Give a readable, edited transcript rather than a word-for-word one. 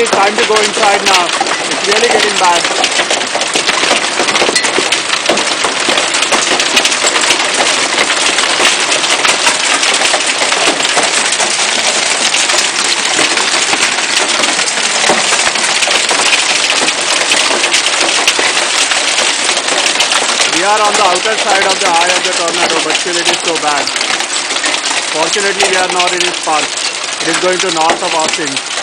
it is time to go inside now. It's really getting bad. We are on the outer side of the eye of the tornado, but still it is so bad. Fortunately, we are not in its path. It is going to north of Austin.